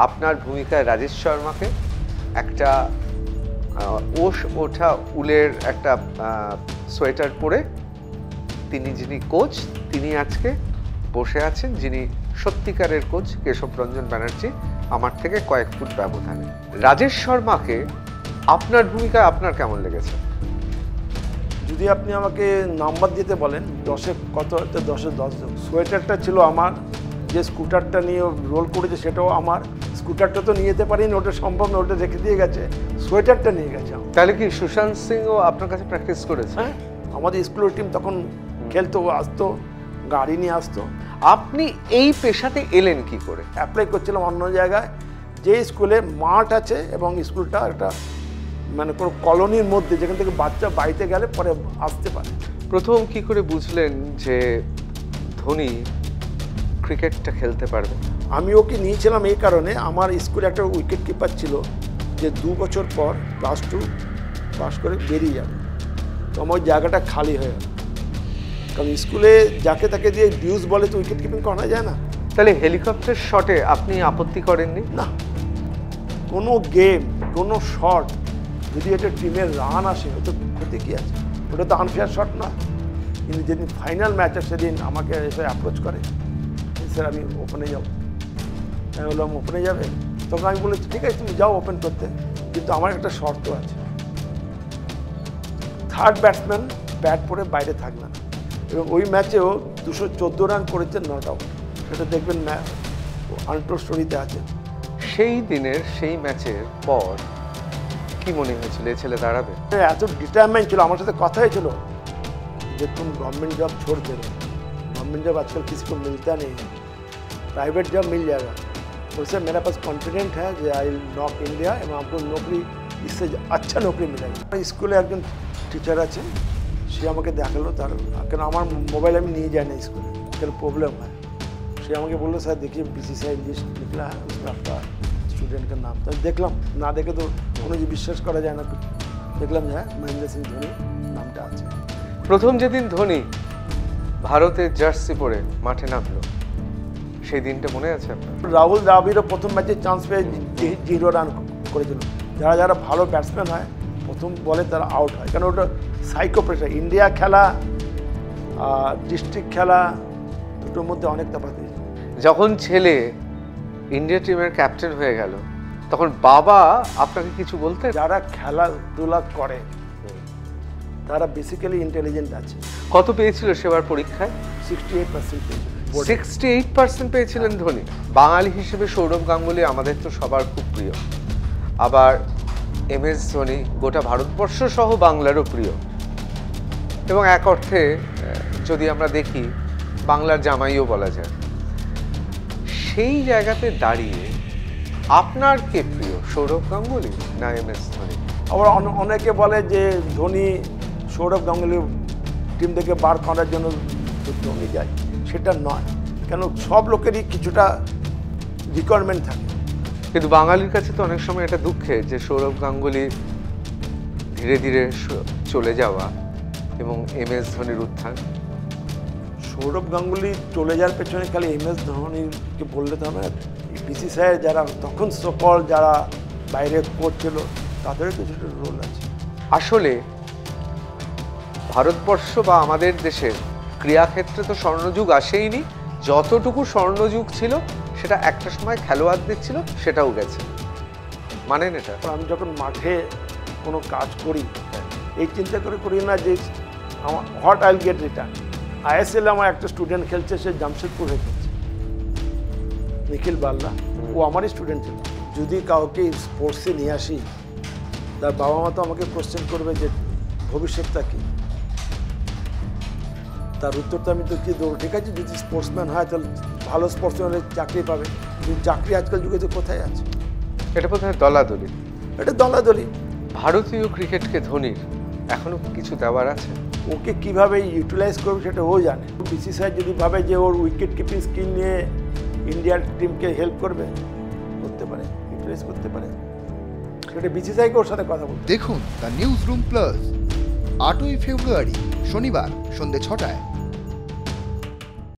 আপনার ভূমিকায় রাজেশ শর্মাকে একটা ওষ ওঠা উলের একটা সোয়েটার পরে যিনি কোচ তিনি আজকে বসে আছেন, যিনি সত্যিকারের কোচ কেশবরঞ্জন ব্যানার্জি, আমার থেকে কয়েক ফুট ব্যবধানে। রাজেশ শর্মাকে আপনার ভূমিকায় আপনার কেমন লেগেছে? যদি আপনি আমাকে নাম্বার দিতে বলেন 10-এ কত, 10-এ 10 জন। সোয়েটারটা ছিল আমার, যে স্কুটারটা নিয়ে রোল করেছে সেটাও আমার। স্কুটারটা তো নিয়ে যেতে পারিনি, ওটা সম্ভব না, ওটা রেখে দিয়ে গেছে, সোয়েটারটা নিয়ে গেছে। তাহলে কি সুশান্ত সিংও আপনার কাছে প্র্যাকটিস করেছে? হ্যাঁ, আমাদের স্কুলের টিম তখন খেলতো, আসতো, গাড়ি নিয়ে আসতো। আপনি এই পেশাতে এলেন কি করে? অ্যাপ্লাই করছিলাম অন্য জায়গায়, যে স্কুলে মাঠ আছে এবং স্কুলটা একটা মানে কোনো কলোনির মধ্যে, যেখান থেকে বাচ্চা বাড়িতে গেলে পরে আসতে পারে। প্রথম কি করে বুঝলেন যে ধোনি ক্রিকেটটা খেলতে পারবে? আমি ওকে নিয়েছিলাম এই কারণে, আমার স্কুলে একটা উইকেট কিপার ছিল যে 2 বছর পর ক্লাস 2 পাস করে বেরিয়ে যাবে, তো আমার জায়গাটা খালি হয়ে গেল। কারণ স্কুলে যাকে তাকে দিয়ে ডিউজ বলে তো উইকেট কিপিং করা যায় না। তাহলে হেলিকপ্টার শটে আপনি আপত্তি করেননি? না, কোনো গেম, কোনো শট যদি এটা টিমের রান আসে, ওটা ক্ষতি কী আছে? ওটা তো আনফেয়ার শট না। কিন্তু যেদিন ফাইনাল ম্যাচ আছে সেদিন আমাকে এসে অ্যাপ্রোচ করে, স্যার আমি ওপেনে যাবো। আমি বললাম ওপেনে যাবে? তখন আমি বলেছি ঠিক আছে তুমি যাও ওপেন করতে, কিন্তু আমার একটা শর্ত আছে, থার্ড ব্যাটসম্যান ব্যাট পরে বাইরে থাকবে না। এবং ওই ম্যাচেও 214 রান করেছে, নট আউট। সেটা দেখবেন আনটোল্ড স্টোরিতে আছে। সেই দিনের সেই ম্যাচের পর কি মনে হয়েছিল এই ছেলে দাঁড়াবে? এত ডিটারমেন্ট ছিল, আমার সাথে কথা হয়েছিল যে तुम गवर्नमेंट जॉब छोड़ दे रहे हो, गवर्नमेंट जॉब आजकल किसी को मिलता नहीं है, प्राइवेट जॉब मिल जाएगा। उससे मेरे पास कॉन्फिडेंट है कि आई विल नॉक इंडिया এবং आपको नौकरी इससे अच्छा नौकरी मिलेगा। স্কুলে একজন টিচার আছে, সে আমাকে দেখালো তার, কেন আমার মোবাইল আমি নিয়ে যাই না স্কুলে, কেন প্রবলেম হয়। সে আমাকে বললো স্যার देखिए बीसीसीआई लिस्ट निकला है, उसमें आपका स्टूडेंट का नाम। तो দেখলাম, না দেখে তো কোনো যে বিশ্বাস করা যায় না। দেখলাম যে হ্যাঁ, মহেন্দ্র সিং ধোনি নামটা আছে। প্রথম যেদিন ধোনি ভারতের জার্সি পরে মাঠে নামলো, সেই দিনটা মনে আছে আপনার? রাহুল দ্রাবিড়ও প্রথম ম্যাচে চান্স পেয়ে 0 রান করেছিল। যারা যারা ভালো ব্যাটসম্যান হয় প্রথম বলে তারা আউট হয়, কারণ ওটা সাইকো প্রেশার। ইন্ডিয়া খেলা আর ডিস্ট্রিক্ট খেলা দুটোর মধ্যে অনেক তফাৎ। যখন ছেলে ইন্ডিয়া টিমের ক্যাপ্টেন হয়ে গেল, তখন বাবা আপনাকে কিছু বলতে? যারা খেলাধুলা করে তারা বেসিক্যালি ইন্টেলিজেন্ট আছে। কত পেয়েছিল সেবার পরীক্ষায়? 68% 68% পেয়েছিলেন ধোনি। বাঙালি হিসেবে সৌরভ গাঙ্গুলি আমাদের তো সবার খুব প্রিয়, আবার MS ধোনি গোটা ভারতবর্ষ সহ বাংলারও প্রিয়, এবং এক অর্থে যদি আমরা দেখি বাংলার জামাইও বলা যায়। সেই জায়গাতে দাঁড়িয়ে আপনার কে প্রিয়, সৌরভ গাঙ্গুলি না MS ধোনি? আবার অনেকে বলে যে ধোনি সৌরভ গাঙ্গুলি টিম থেকে বার করার জন্য ধোনি যায়, সেটা নয়। কেন সব লোকেরই কিছুটা রিকোয়ারমেন্ট থাকে। কিন্তু বাঙালির কাছে তো অনেক সময় এটা দুঃখের যে সৌরভ গাঙ্গুলি ধীরে ধীরে চলে যাওয়া এবং MS ধোনির উত্থান। সৌরভ গাঙ্গুলি চলে যাওয়ার পেছনে খালি MS ধোনিকে বললে তো হবে না। BCCI যারা তখন সকল যারা বাইরে কোচ ছিল তাদেরও কিছুটা রোল আছে। আসলে ভারতবর্ষ বা আমাদের দেশের ক্রীড়াক্ষেত্রে তো স্বর্ণযুগ আসেইনি, যতটুকু স্বর্ণযুগ ছিল সেটা একটা সময় খেলোয়াড়দের ছিল, সেটাও গেছে। মানেন এটা? আমি যখন মাঠে কোনো কাজ করি এই চিন্তা করে করি না যে আমার হোয়াট আইল গেট রিটার্ন। ISL আমার একটা স্টুডেন্ট খেলছে, সে জামশেদপুর হয়ে খেলছে, নিখিল বাল্লা, ও আমারই স্টুডেন্ট ছিল। যদি কাউকে স্পোর্টসে নিয়ে আসি, তার বাবা মা তো আমাকে কোশ্চেন করবে যে ভবিষ্যৎটা কী, তার উত্তর তো আমি তো কী দেবো? ঠিক আছে, যদি স্পোর্টসম্যান হয় তাহলে ভালো স্পোর্টসম্যান হলে চাকরি পাবে, কিন্তু চাকরি আজকাল যুগে তো কোথায় আছে? এটা বোধহয় দলাদলি। এটা দলাদলি। ভারতীয় ক্রিকেটকে ধোনির এখনো কিছু দেওয়ার আছে? ওকে কীভাবে ইউটিলাইজ করবে সেটা ও জানে। BCCI যদি ভাবে যে ওর উইকেট কিপিং স্কিল নিয়ে ইন্ডিয়ার টিমকে হেল্প করবে, করতে পারে, ইউটিলাইজ করতে পারে, সেটা BCCI-কে ওর সাথে কথা বলতে। দেখুন দ্য নিউজ রুম প্লাস 8ই ফেব্রুয়ারি শনিবার সন্ধ্যে 6টায়।